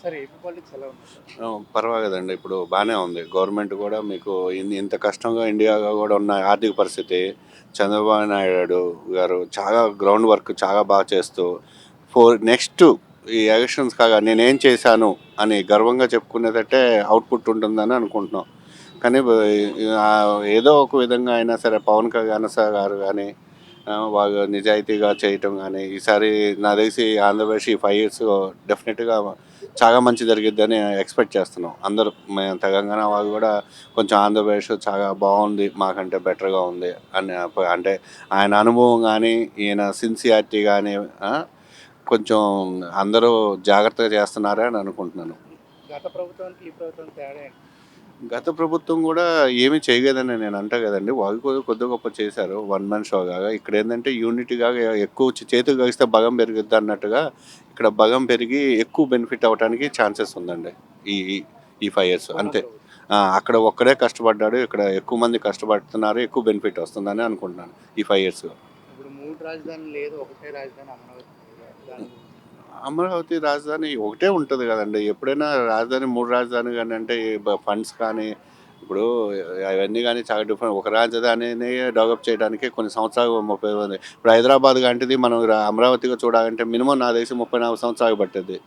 Sir AP politics ఎలా ఉంది sir? పర్వాలేదండి. ఇప్పుడు బానే ఉంది. గవర్నమెంట్ కూడా మీకు ఇంత కష్టంగా ఇండియాగా కూడా ఉన్న ఆర్థిక పరిస్థితి చంద్రబాబు నాయుడు గారు చాలా గ్రౌండ్ వర్క్ చాలా బాగా చేస్తూ నెక్స్ట్ ఈ ఎలక్షన్స్ కాగా నేనేం చేశాను అని గర్వంగా చెప్పుకునేటట్టే అవుట్పుట్ ఉంటుందని అనుకుంటున్నాం. కానీ ఏదో ఒక విధంగా అయినా సరే పవన్ కళ్యాణ్ సార్ గారు కానీ వాళ్ళు నిజాయితీగా చేయటం కానీ ఈసారి నాకు తెలిసి ఆంధ్రప్రదేశ్ ఈ 5 ఇయర్స్ డెఫినెట్గా చాలా మంచి జరిగిద్దని ఎక్స్పెక్ట్ చేస్తున్నాం. అందరూ మేము తెలంగాణ వాళ్ళు కూడా కొంచెం ఆంధ్రప్రదేశ్ చాలా బాగుంది, మాకంటే బెటర్గా ఉంది అని అంటే ఆయన అనుభవం కానీ ఈయన సిన్సియారిటీ కానీ కొంచెం అందరూ జాగ్రత్తగా చేస్తున్నారే అని అనుకుంటున్నాను. గత ప్రభుత్వానికి ఈ ప్రభుత్వానికి తేడా ఏంటి? గత ప్రభుత్వం కూడా ఏమీ చేయలేదని నేను అంటా కదండి. వాళ్ళు కూడా కొద్ది గొప్ప చేశారు. వన్ మ్యాన్ షో లాగా. ఇక్కడ ఏంటంటే యూనిటీగా ఎక్కువ చేతులు కలిస్తే బలం పెరుగుద్ది అన్నట్టుగా ఇక్కడ బలం పెరిగి ఎక్కువ బెనిఫిట్ అవ్వడానికి ఛాన్సెస్ ఉందండి. ఈ ఈ 5 ఇయర్స్ కూటమి అంతే. ప్రభుత్వం. అక్కడ ఒక్కడే కష్టపడ్డాడు. ఇక్కడ ఎక్కువ మంది కష్టపడుతున్నారు. ఎక్కువ బెనిఫిట్ వస్తుందని అనుకుంటున్నాను ఈ 5 ఇయర్స్‌లో. ఇప్పుడు 3 రాజధానులు లేదు, ఒకటే రాజధాని అమరావతి ఉంది. దాని గురించి అమరావతి రాజధాని ఒకటే ఉంటుంది కదండి. ఎప్పుడైనా రాజధాని 3 రాజధాని కానీ అంటే ఫండ్స్ కానీ ఇప్పుడు అవన్నీ కానీ చాలా డిఫరెంట్. ఒక రాజధానిని డెవలప్ చేయడానికి కొన్ని సంవత్సరాలు 30 మంది ఇప్పుడు హైదరాబాద్ లాంటిది మనం అమరావతిగా చూడాలంటే మినిమం నాకు తెలిసి 34 సంవత్సరాలు పట్టిద్ది.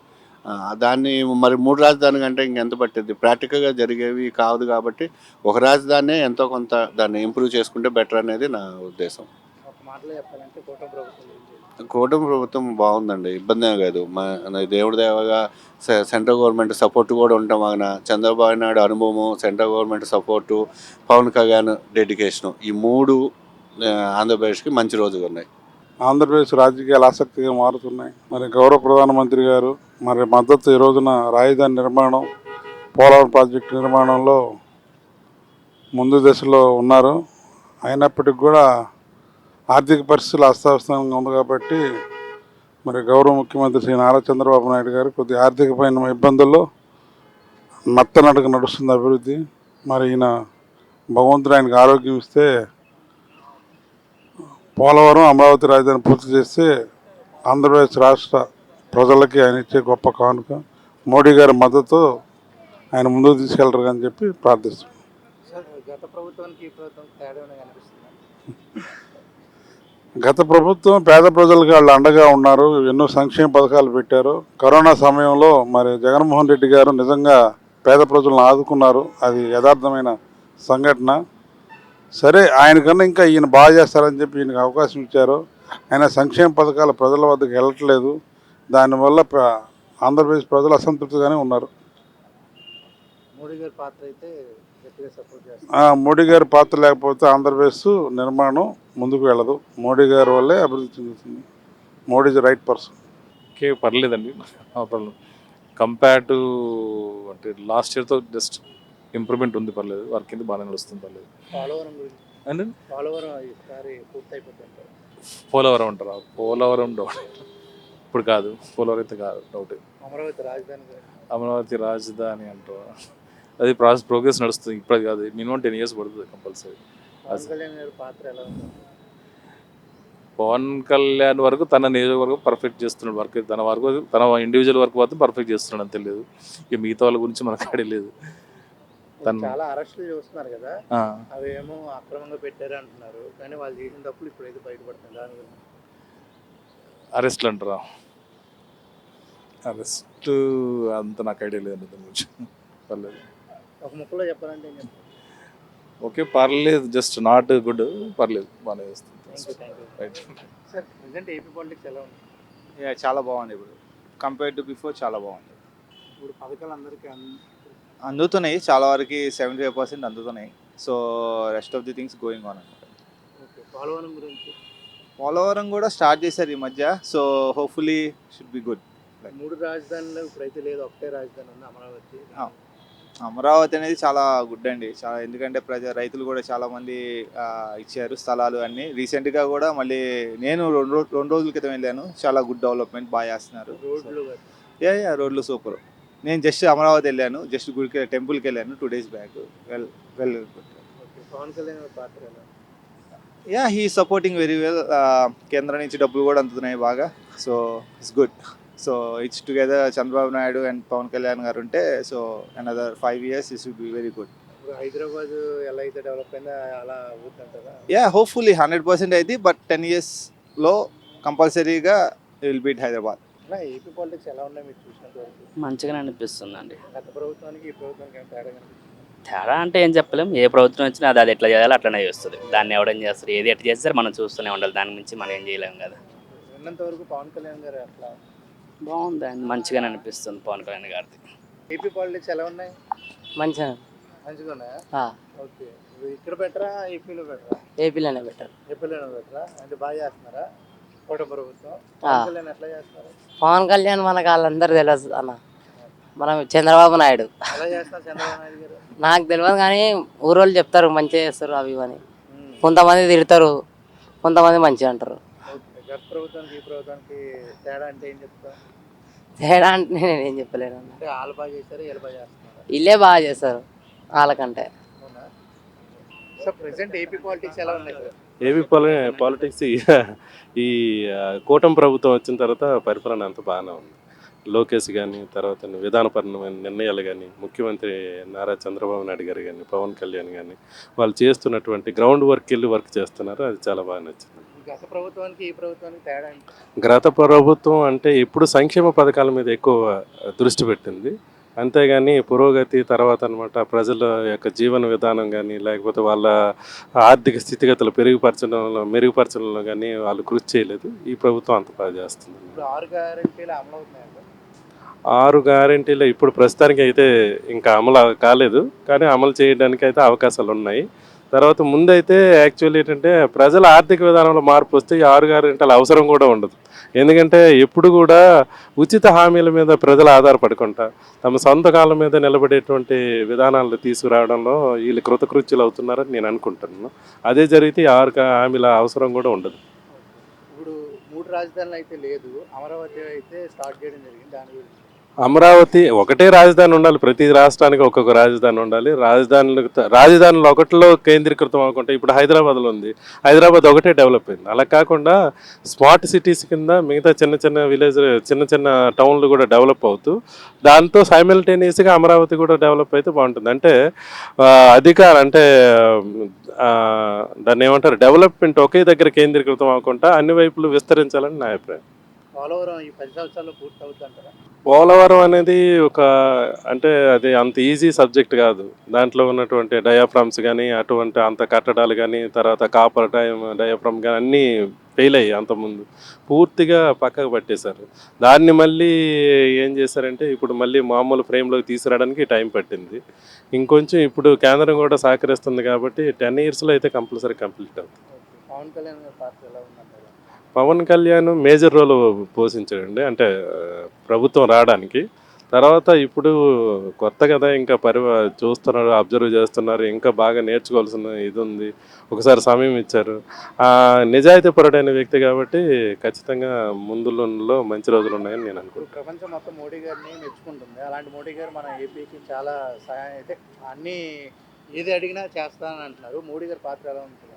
దాన్ని మరి 3 రాజధాని కంటే ఇంకెంత పట్టిద్ది? ప్రాక్టికల్‌గా జరిగేవి కాదు కాబట్టి ఒక రాజధానే ఎంతో కొంత దాన్ని ఇంప్రూవ్ చేసుకుంటే బెటర్ అనేది నా ఉద్దేశం. ఒక మాటలో చెప్పాలంటే కూటమి ప్రభుత్వం ఏం చేయాలి? కూటమి ప్రభుత్వం బాగుందండి. ఇబ్బందేం కాదు. దేవుడి దయవల్ల సెంట్రల్ గవర్నమెంట్ సపోర్ట్ కూడా ఉండటం వలన చంద్రబాబు నాయుడు అనుభవము, central government support, Pawan Kalyan dedication ఈ 3 ఆంధ్రప్రదేశ్‌కి మంచి రోజులున్నాయి. ఆంధ్రప్రదేశ్ రాజకీయాలు ఆసక్తిగా మారుతున్నాయి. మరి గౌరవ ప్రధానమంత్రి గారు మరి మద్దతు ఈ రోజున రాజధాని నిర్మాణం, పోలవరం ప్రాజెక్టు నిర్మాణంలో ముందు దశలో ఉన్నారు. అయినప్పటికీ కూడా ఆర్థిక పరిస్థితులు అస్తవ్యస్తంగా ఉంది కాబట్టి మరి గౌరవ ముఖ్యమంత్రి శ్రీ నారా చంద్రబాబు నాయుడు గారు కొద్దిగా ఆర్థికమైన ఇబ్బందుల్లో నత్తనడక నడుస్తుంది అభివృద్ధి. మరి ఈయన భగవంతుడు ఆయనకు ఆరోగ్యం ఇస్తే పోలవరం అమరావతి రాజధాని పూర్తి చేస్తే ఆంధ్రప్రదేశ్ రాష్ట్ర ప్రజలకి ఆయన ఇచ్చే గొప్ప కానుక. మోడీ గారి మద్దతు ఆయన ముందుకు తీసుకెళ్తారు అని చెప్పి ప్రార్థిస్తున్నాం. సార్ గత ప్రభుత్వానికి ఈ ప్రభుత్వానికి తేడా ఏమైనా కనిపిస్తుందా? గత ప్రభుత్వం పేద ప్రజలకు వాళ్ళు అండగా ఉన్నారు, ఎన్నో సంక్షేమ పథకాలు పెట్టారు. కరోనా సమయంలో మరి జగన్మోహన్ రెడ్డి గారు నిజంగా పేద ప్రజలను ఆదుకున్నారు. అది యథార్థమైన సంఘటన. సరే ఆయనకన్నా ఇంకా ఈయన బాగా చేస్తారని చెప్పి ఈయనకు అవకాశం ఇచ్చారు. ఆయన సంక్షేమ పథకాలు ప్రజల వద్దకు వెళ్ళట్లేదు. దానివల్ల ఆంధ్రప్రదేశ్ ప్రజలు అసంతృప్తిగానే ఉన్నారు. మోడీ గారి పాత్ర అయితే గట్టిగా సపోర్ట్ చేస్తారు. మోడీ గారి పాత్ర లేకపోతే ఆంధ్రప్రదేశ్ నిర్మాణం ముందుకు వెళ్ళదు. మోడీ గారి వల్లే అభివృద్ధి చెందుతుంది. Modi is right person. Okay, పర్లేదండి. కంపేర్ టు అంటే లాస్ట్ ఇయర్తో జస్ట్ ఇంప్రూవ్మెంట్ ఉంది, పర్లేదు. వర్క్ కింద బాగానే నడుస్తుంది, పర్లేదు. పోలవరం గురించి అండ్ పోలవరం ఈసారి పూర్తయిపోతుంది అంటారు. పోలవరం అంటారా? పోలవరం డౌట్ ఇప్పుడు కాదు, పోలవరం అయితే కాదు, డౌట్. అమరావతి రాజధాని గురించి అమరావతి రాజధాని అంటారా? అది ప్రోగ్రెస్ నడుస్తుంది, ఇప్పుడు కాదు. మినిమం 10 years పడుతుంది కంపల్సరీ. పవన్ కళ్యాణ్ గారి పాత్ర ఎలా ఉంది? పవన్ కళ్యాణ్ వరకు తన నియోజకవర్గం పర్ఫెక్ట్ చేస్తున్నాడు వర్క్. తన ఇండివిజువల్ వర్క్ మాత్రం పర్ఫెక్ట్ చేస్తున్నాడు అని తెలియదు. ఇక మిగతా వాళ్ళ గురించి మనకు ఐడియా లేదు. చాలా అరెస్టులు చూస్తున్నారు కదా, అవి ఏమో అక్రమంగా పెట్టారు అంటున్నారు. కానీ వాళ్ళు చేసిన తప్పులు ఇప్పుడైతే బయటపడుతుంది. దాని గురించి అరెస్ట్లు అంటారా? అరెస్ట్ అంత నాకు ఐడియా లేదండి దాని గురించి. పర్లేదు. ఒక ముక్కలో చెప్పాలంటే ఏం చెప్తారు? ఓకే, పర్లేదు. జస్ట్ నాట్ గుడ్, పర్లేదు, బాగానే చేస్తుంది. Right. Sir present AP politics ఎలా ఉంది? చాలా బాగుంది. ఇప్పుడు కంపేర్ టు బిఫోర్ చాలా బాగుంది. ఇప్పుడు పథకాలు అందరికీ అందుతున్నాయి, చాలా వరకు 75% అందుతున్నాయి. So rest of the things going on అనమాట. ఓకే, పోలవరం గురించి పోలవరం కూడా స్టార్ట్ చేశారు ఈ మధ్య. So hopefully should be good. 3 రాజధానులు ఇప్పుడైతే లేదు, ఒకటే రాజధాని ఉంది అమరావతి. అమరావతి అనేది చాలా గుడ్ అండి, చాలా. ఎందుకంటే రైతులు కూడా చాలామంది ఇచ్చారు స్థలాలు అన్నీ. రీసెంట్గా కూడా మళ్ళీ నేను రెండు రోజుల క్రితం వెళ్ళాను. చాలా గుడ్ డెవలప్మెంట్, బాగా చేస్తున్నారు. రోడ్లు సూపర్. నేను జస్ట్ అమరావతి వెళ్ళాను, జస్ట్ గుడికి టెంపుల్కి వెళ్ళాను 2 days back. Well Pawan Kalyan పాత్ర హీ సపోర్టింగ్ వెరీ వెల్. కేంద్రం నుంచి డబ్బులు కూడా అందుతున్నాయి బాగా. So it's good. So it's together Chandrababu Naidu and Pawan Kalyan గారు ఉంటే so another 5 years it will be very good. ఇప్పుడు హైదరాబాద్ ఎలా అయితే డెవలప్ అయిందో అలా అవుతుంటుందా? యా హోప్ఫుల్లీ 100% అయితే, బట్ 10 yearsలో కంపల్సరీగా విల్ బీట్ హైదరాబాద్. అలా ఏపీ పాలిటిక్స్ ఎలా ఉన్నాయి మీరు చూసినంత వరకు? మంచిగానే అనిపిస్తుందండి. గత ప్రభుత్వానికి ఈ ప్రభుత్వానికి ఏమైనా తేడా కనిపిస్తుంది? తేడా అంటే ఏం చెప్పలేం. ఏ ప్రభుత్వం వచ్చినా అది ఎట్లా చేయాలో అట్లనే చేస్తుంది. దాన్ని ఎవడేం చేస్తారు, ఏది ఎట్లా చేస్తారు మనం చూస్తూనే ఉండాలి. దాని గురించి మనం ఏం చేయలేం కదా. విన్నంత వరకు పవన్ కళ్యాణ్ గారు అట్లా బాగుందండి, మంచిగానే అనిపిస్తుంది పవన్ కళ్యాణ్ గారిది. ఏపీ పాలిటిక్స్ ఎలా ఉన్నాయి? మంచిగా మంచిగా ఉన్నాయా? ఆ, ఓకే. ఇప్పుడు ఇక్కడ బెటరా ఏపీలో బెటరా? ఏపీలోనే బెటర్. ఏపీలోనే బెటరా? అంటే బాగా చేస్తున్నారా కూటమి ప్రభుత్వం? పవన్ కళ్యాణ్ ఎట్లా చేస్తున్నారు? పవన్ కళ్యాణ్ మనకు వాళ్ళందరూ తెలుసు అన్న. మనం చంద్రబాబు నాయుడు ఎలా చేస్తున్నారు చంద్రబాబు నాయుడు గారు? నాకు తెలియదు కానీ ఊరోళ్ళు చెప్తారు మంచిగా చేస్తారు అవి ఇవని. ఉమ్. కొంతమంది తిడతారు, కొంతమంది మంచిగా అంటారు. ఓకే. గత ప్రభుత్వానికి ఈ ప్రభుత్వానికి తేడా అంటే ఏం చెప్తారు? తేడా అంటే నేనేం చెప్పలేను అన్న. అంటే వాళ్ళు బాగా చేస్తారు, వీళ్ళు బాగా చేస్తున్నారు. వీళ్ళే బాగా చేస్తారు వాళ్ళకంటే. అవునా? సో ప్రెసెంట్ ఏపీ పాలిటిక్స్ ఎలా ఉన్నాయి సార్? ఏపీ పాలిటిక్స్ ఈ కూటమి ప్రభుత్వం వచ్చిన తర్వాత పరిపాలన అంతా బాగానే ఉంది. లోకేష్ కానీ, తర్వాత విధానపరమైన నిర్ణయాలు కానీ, ముఖ్యమంత్రి నారా చంద్రబాబు నాయుడు గారు కానీ, పవన్ కళ్యాణ్ కానీ వాళ్ళు చేస్తున్నటువంటి గ్రౌండ్ వర్క్ వెళ్ళి వర్క్ చేస్తున్నారు. అది చాలా బాగా నచ్చింది. గత ప్రభుత్వానికి ఈ ప్రభుత్వానికి తేడా ఏంటి? గత ప్రభుత్వం అంటే ఇప్పుడు సంక్షేమ పథకాల మీద ఎక్కువ దృష్టి పెట్టింది. అంతేగాని పురోగతి తర్వాత అనమాట ప్రజల యొక్క జీవన విధానం కానీ, లేకపోతే వాళ్ళ ఆర్థిక స్థితిగతులు మెరుగుపరచడంలో కానీ వాళ్ళు కృషి చేయలేదు. ఈ ప్రభుత్వం అంత బాగా చేస్తుంది. ఇప్పుడు 6 గ్యారెంటీలు అమలు అవుతున్నాయి సార్? 6 గ్యారెంటీలు ఇప్పుడు ప్రస్తుతానికి అయితే ఇంకా అమలు కాలేదు, కానీ అమలు చేయడానికి అయితే అవకాశాలు ఉన్నాయి. తర్వాత ముందైతే యాక్చువల్లీ ఏంటంటే ప్రజల ఆర్థిక విధానంలో మార్పు వస్తే ఈ 6 గ్యారెంటీల అవసరం కూడా ఉండదు. ఎందుకంటే ఎప్పుడు కూడా ఉచిత హామీల మీద ప్రజలు ఆధారపడకుండా తమ సొంత కాళ్ళ మీద నిలబడేటువంటి విధానాలు తీసుకురావడంలో వీళ్ళు కృతకృత్యులు అవుతున్నారని నేను అనుకుంటున్నాను. అదే జరిగితే ఈ 6 హామీల అవసరం కూడా ఉండదు. ఇప్పుడు 3 రాజధానులు అయితే లేదు, అమరావతి అయితే స్టార్ట్ చేయడం జరిగింది. దాని గురించి అమరావతి ఒకటే రాజధాని ఉండాలి, ప్రతి రాష్ట్రానికి ఒక్కొక్క రాజధాని ఉండాలి. రాజధానులు ఒకటిలో కేంద్రీకృతం అవ్వకుండా ఇప్పుడు హైదరాబాద్లో ఉంది, హైదరాబాద్ ఒకటే డెవలప్ అయింది. అలా కాకుండా స్మార్ట్ సిటీస్ కింద మిగతా చిన్న చిన్న విలేజ్, చిన్న చిన్న టౌన్లు కూడా డెవలప్ అవుతూ దాంతో సైమల్టేనియస్గా అమరావతి కూడా డెవలప్ అయితే బాగుంటుంది. అంటే దాన్ని ఏమంటారు, డెవలప్మెంట్ ఒకే దగ్గర కేంద్రీకృతం అవ్వకుండా అన్ని వైపులు విస్తరించాలని నా అభిప్రాయం. పోలవరం ఈ 10 సంవత్సరాల్లో పూర్తి అవుతుంటారా? పోలవరం అనేది అంటే అది అంత ఈజీ సబ్జెక్ట్ కాదు. దాంట్లో ఉన్నటువంటి డయాఫ్రామ్స్ కానీ, అటువంటి అంత కట్టడాలు కానీ, తర్వాత కాపర్ డయాఫ్రామ్ కానీ అన్నీ ఫెయిల్ అయ్యాయి. అంతకుముందు పూర్తిగా పక్కకు పట్టేశారు. దాన్ని మళ్ళీ ఏం చేశారంటే ఇప్పుడు మళ్ళీ మామూలు ఫ్రేమ్లోకి తీసుకురావడానికి టైం పట్టింది. ఇంకొంచెం ఇప్పుడు కేంద్రం కూడా సహకరిస్తుంది కాబట్టి 10 yearsలో అయితే కంపల్సరీ కంప్లీట్ అవుతుంది. పవన్ కళ్యాణ్ గారి పాత్ర ఎలా ఉందంటారు? పవన్ కళ్యాణ్ మేజర్ రోల్ పోషించాడండి, అంటే ప్రభుత్వం రావడానికి. తర్వాత ఇప్పుడు కొత్త కదా, ఇంకా చూస్తున్నారు, అబ్జర్వ్ చేస్తున్నారు, ఇంకా బాగా నేర్చుకోవాల్సిన ఇది ఉంది. ఒకసారి సమయం ఇచ్చారు. నిజాయితీపరుడైన వ్యక్తి కాబట్టి ఖచ్చితంగా ముందులో మంచి రోజులు ఉన్నాయని నేను అనుకుంటున్నాను. ఇప్పుడు ప్రపంచం మొత్తం మోడీ గారిని మెచ్చుకుంటుంది. అలాంటి మోడీ గారు మన ఏపీకి చాలా సహాయం అయితే అన్నీ ఏది అడిగినా చేస్తానని అంటున్నారు. మోడీ గారి పాత్ర ఎలా ఉంటుంది?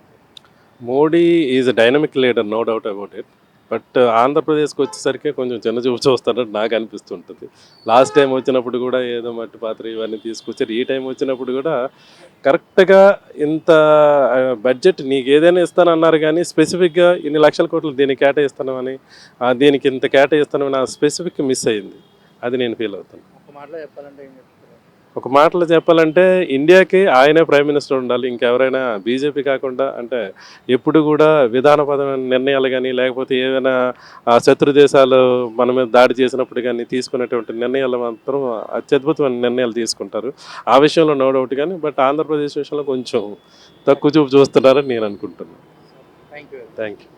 Modi is a dynamic leader, no doubt about it. But ఆంధ్రప్రదేశ్కి వచ్చేసరికి కొంచెం చిన్న చూపు చూస్తారని నాకు అనిపిస్తుంటుంది. లాస్ట్ టైం వచ్చినప్పుడు కూడా ఏదో మట్టి పాత్ర ఇవన్నీ తీసుకొచ్చారు. ఈ టైం వచ్చినప్పుడు కూడా కరెక్ట్గా ఇంత బడ్జెట్ నీకు ఏదైనా ఇస్తానన్నారు, కానీ స్పెసిఫిక్గా ఇన్ని లక్షల కోట్లు దీనికి కేటాయిస్తానని, దీనికి ఇంత కేటాయిస్తానని ఆ స్పెసిఫిక్ మిస్ అయింది. అది నేను ఫీల్ అవుతాను. ఒక మాటలో చెప్పాలంటే ఏం చెప్తారు? ఒక మాటలో చెప్పాలంటే ఇండియాకి ఆయనే ప్రైమ్ మినిస్టర్ ఉండాలి. ఇంకెవరైనా బీజేపీ కాకుండా, అంటే ఎప్పుడు కూడా విధానపరమైన నిర్ణయాలు కానీ, లేకపోతే ఏదైనా శత్రు దేశాలు మన మీద దాడి చేసినప్పుడు కానీ తీసుకునేటువంటి నిర్ణయాలు మాత్రం అత్యద్భుతమైన నిర్ణయాలు తీసుకుంటారు. ఆ విషయంలో నో డౌట్. కానీ బట్ ఆంధ్రప్రదేశ్ విషయంలో కొంచెం తక్కువ చూపు చూస్తున్నారని నేను అనుకుంటున్నాను. Thank you. Thank you.